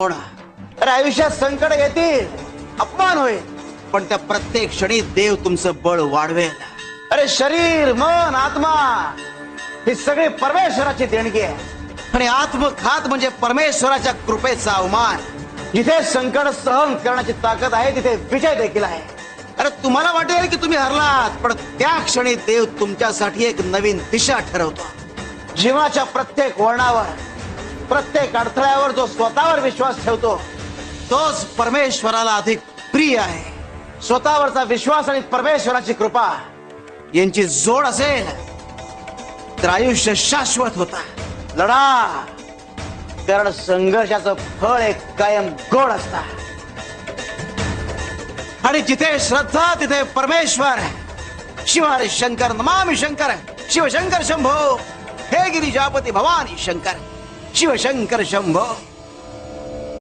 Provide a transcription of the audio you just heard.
अरे आयुष्यात संकट येतील, अपमान होईल, पण त्या प्रत्येक क्षणी देव तुमचं बळ वाढवेल. अरे शरीर, मन, आत्मा ही सगळी परमेश्वराची देणगी आहे. आणि आत्मघात म्हणजे परमेश्वराच्या कृपेचा अवमान. जिथे संकट सहन करण्याची ताकद आहे तिथे विजय देखील आहे. अरे तुम्हाला वाटेल की तुम्ही हरलात, पण त्या क्षणी देव तुमच्यासाठी एक नवीन दिशा ठरवतो. जीवनाच्या प्रत्येक वळणावर, प्रत्येक अडथळ्यावर जो स्वतःवर विश्वास ठेवतो तोच परमेश्वराला अधिक प्रिय आहे. स्वतःवरचा विश्वास आणि परमेश्वराची कृपा यांची जोड असेल तर आयुष्य शाश्वत होता. लढा, कारण संघर्षाचं फळ एक कायम गोड असतं. आणि जिथे श्रद्धा तिथे परमेश्वर. शिव हरी शंकर नमामि शंकर, शिवशंकर शंभो, हे गिरिजापती भवानी शंकर, शिवशंकर शंभो.